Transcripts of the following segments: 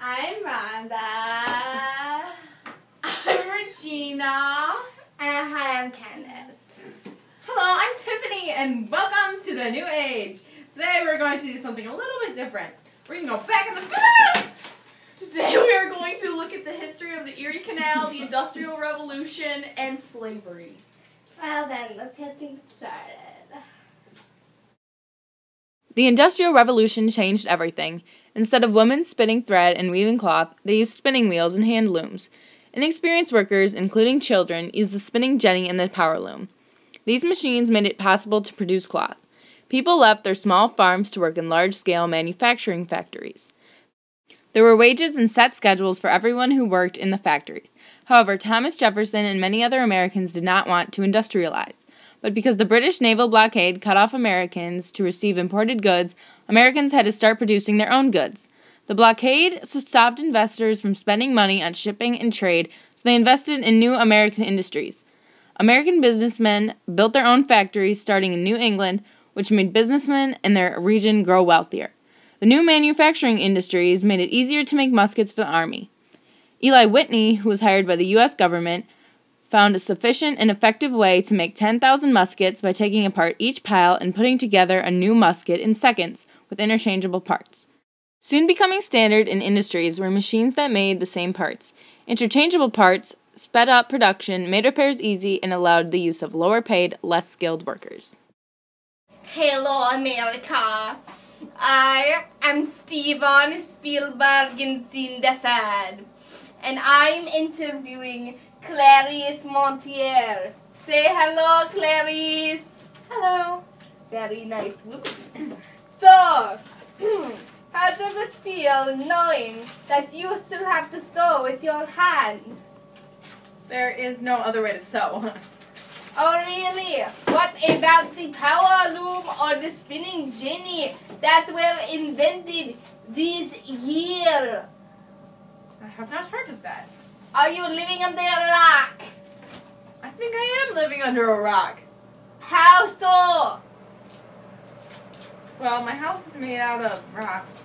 I'm Rhonda. I'm Regina. And hi, I'm Candace. Hello, I'm Tiffany, and welcome to the New Age. Today we're going to do something a little bit different. We're going to go back in the past! Today we are going to look at the history of the Erie Canal, the Industrial Revolution, and slavery. Well then, let's get things started. The Industrial Revolution changed everything. Instead of women spinning thread and weaving cloth, they used spinning wheels and hand looms. Inexperienced workers, including children, used the spinning jenny and the power loom. These machines made it possible to produce cloth. People left their small farms to work in large-scale manufacturing factories. There were wages and set schedules for everyone who worked in the factories. However, Thomas Jefferson and many other Americans did not want to industrialize. But because the British naval blockade cut off Americans to receive imported goods, Americans had to start producing their own goods. The blockade stopped investors from spending money on shipping and trade, so they invested in new American industries. American businessmen built their own factories starting in New England, which made businessmen in their region grow wealthier. The new manufacturing industries made it easier to make muskets for the army. Eli Whitney, who was hired by the U.S. government, found a sufficient and effective way to make 10,000 muskets by taking apart each pile and putting together a new musket in seconds with interchangeable parts. Soon becoming standard in industries were machines that made the same parts. Interchangeable parts sped up production, made repairs easy, and allowed the use of lower-paid, less skilled workers. Hello, America. I am Steven Spielberg in Cinderfad, and I'm interviewing Clarice Montier. Say hello, Clarice. Hello. Very nice woman. So, how does it feel knowing that you still have to sew with your hands? There is no other way to sew. Oh, really? What about the power loom or the spinning jenny that were invented this year? I have not heard of that. Are you living under a rock? I think I am living under a rock. How so? Well, my house is made out of rocks.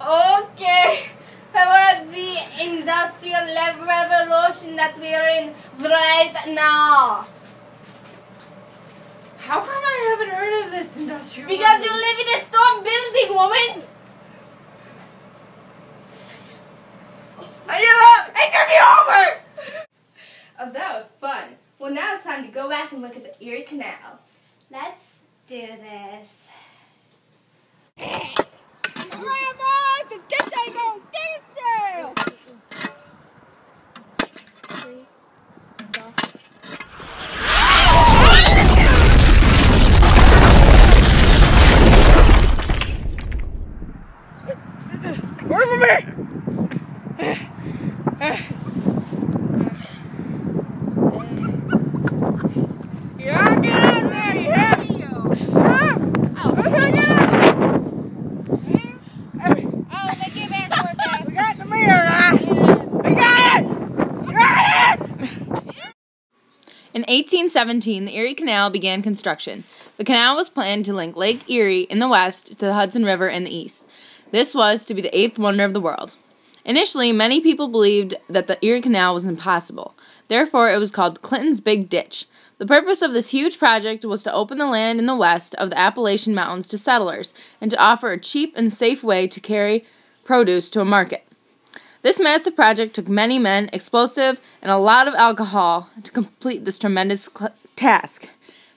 Okay. How about the Industrial Revolution that we're in right now? How come I haven't heard of this industrial Because you revolution? live in a stone building, woman! I give up! Interview over! Oh, that was fun. Well, now it's time to go back and look at the Erie Canal. Let's do this. In 1817, the Erie Canal began construction. The canal was planned to link Lake Erie in the west to the Hudson River in the east. This was to be the eighth wonder of the world. Initially, many people believed that the Erie Canal was impossible. Therefore, it was called Clinton's Big Ditch. The purpose of this huge project was to open the land in the west of the Appalachian Mountains to settlers and to offer a cheap and safe way to carry produce to a market. This massive project took many men, explosive, and a lot of alcohol to complete this tremendous task.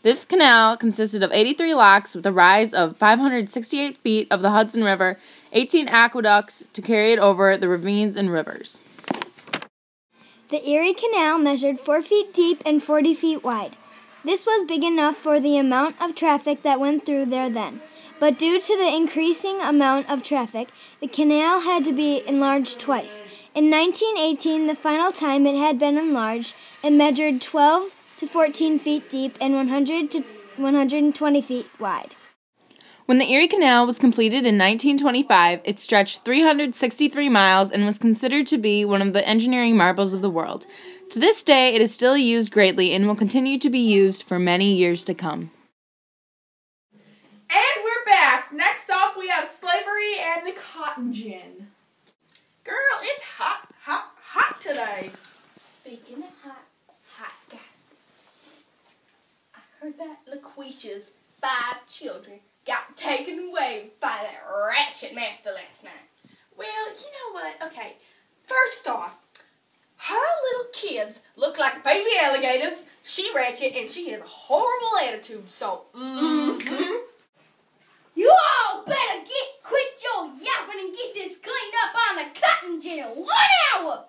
This canal consisted of 83 locks with a rise of 568 feet of the Hudson River, 18 aqueducts to carry it over the ravines and rivers. The Erie Canal measured 4 feet deep and 40 feet wide. This was big enough for the amount of traffic that went through there then. But due to the increasing amount of traffic, the canal had to be enlarged twice. In 1918, the final time it had been enlarged, it measured 12 to 14 feet deep and 100 to 120 feet wide. When the Erie Canal was completed in 1925, it stretched 363 miles and was considered to be one of the engineering marvels of the world. To this day, it is still used greatly and will continue to be used for many years to come. And we're back Next up, we have slavery and the cotton gin. Girl, it's hot, hot, hot today. Speaking of hot guys, I heard that LaQuisha's 5 children got taken away by that ratchet master last night. Well, you know what? Okay, first off, her little kids look like baby alligators. She ratchet and she has a horrible attitude, so, You all better quit your yapping and get this cleaned up on the cotton gin in 1 hour.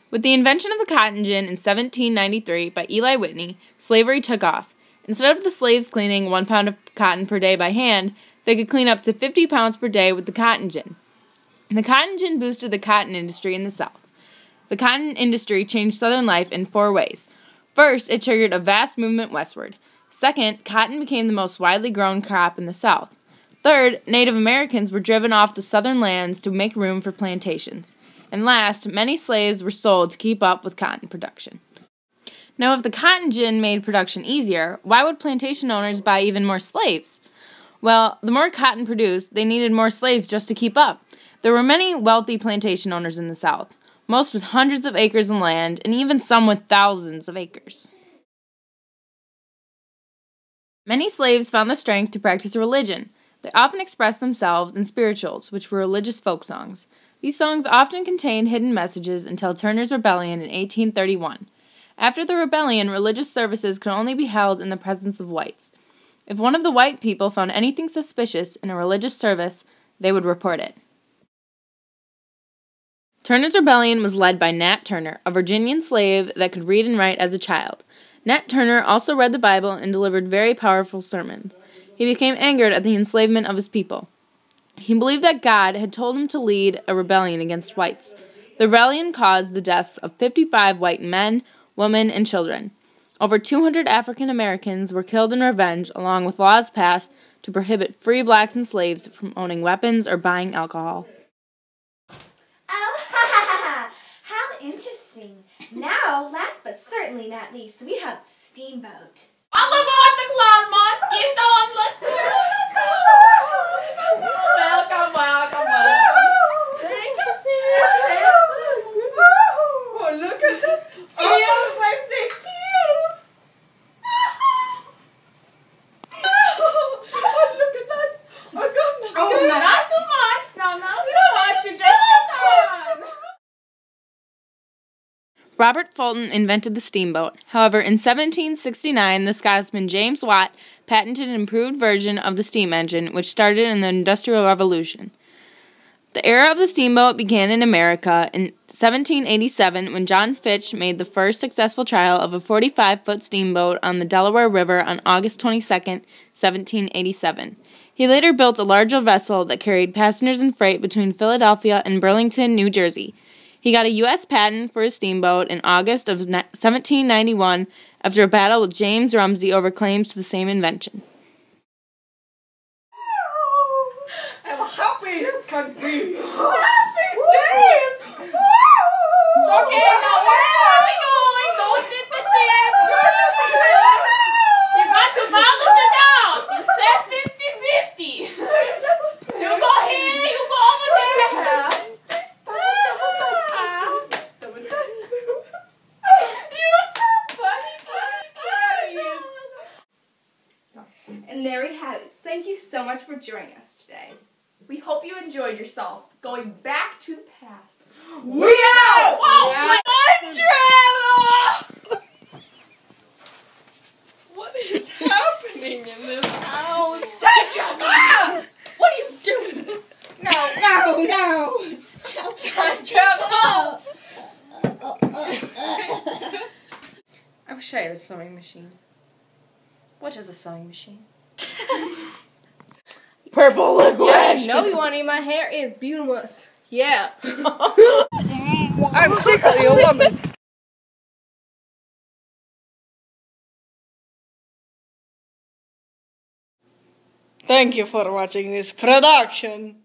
With the invention of the cotton gin in 1793 by Eli Whitney, slavery took off. Instead of the slaves cleaning 1 pound of cotton per day by hand, they could clean up to 50 pounds per day with the cotton gin. The cotton gin boosted the cotton industry in the South. The cotton industry changed Southern life in 4 ways. First, it triggered a vast movement westward. Second, cotton became the most widely grown crop in the South. Third, Native Americans were driven off the southern lands to make room for plantations. And last, many slaves were sold to keep up with cotton production. Now, if the cotton gin made production easier, why would plantation owners buy even more slaves? Well, the more cotton produced, they needed more slaves just to keep up. There were many wealthy plantation owners in the South, most with hundreds of acres of land, and even some with thousands of acres. Many slaves found the strength to practice religion. They often expressed themselves in spirituals, which were religious folk songs. These songs often contained hidden messages until Turner's Rebellion in 1831. After the rebellion, religious services could only be held in the presence of whites. If one of the white people found anything suspicious in a religious service, they would report it. Turner's Rebellion was led by Nat Turner, a Virginian slave that could read and write as a child. Nat Turner also read the Bible and delivered very powerful sermons. He became angered at the enslavement of his people. He believed that God had told him to lead a rebellion against whites. The rebellion caused the death of 55 white men, women, and children. Over 200 African Americans were killed in revenge, along with laws passed to prohibit free blacks and slaves from owning weapons or buying alcohol. Oh, how interesting. Now, last but certainly not least, we have Steamboat. All aboard the Cloudmont! Get on, let's go! Welcome, welcome, welcome. Take a seat. oh, look at this. Cheers, I say cheers. Oh, look at that. Oh, goodness. Oh, not too much. No, not too much. You just got fun. Robert Fulton invented the steamboat. However, in 1769, the Scotsman James Watt patented an improved version of the steam engine, which started in the Industrial Revolution. The era of the steamboat began in America in 1787 when John Fitch made the first successful trial of a 45-foot steamboat on the Delaware River on August 22, 1787. He later built a larger vessel that carried passengers and freight between Philadelphia and Burlington, New Jersey. He got a U.S. patent for his steamboat in August of 1791 after a battle with James Rumsey over claims to the same invention. I'm happy as can be. Happy days! Okay, now where are we going? Don't dip the ship. You got to balance it out. You said 50-50. You go here, you go over there. And there we have it. Thank you so much for joining us today. We hope you enjoyed yourself going back to the past. We out! Whoa! What is happening in this house? Take your What are you doing? No. Time travel. I wish I had a sewing machine. What is a sewing machine? Purple liquid. Yeah, I know you want to eat my hair. It's beautiful. Yeah. I'm secretly a woman. Thank you for watching this production.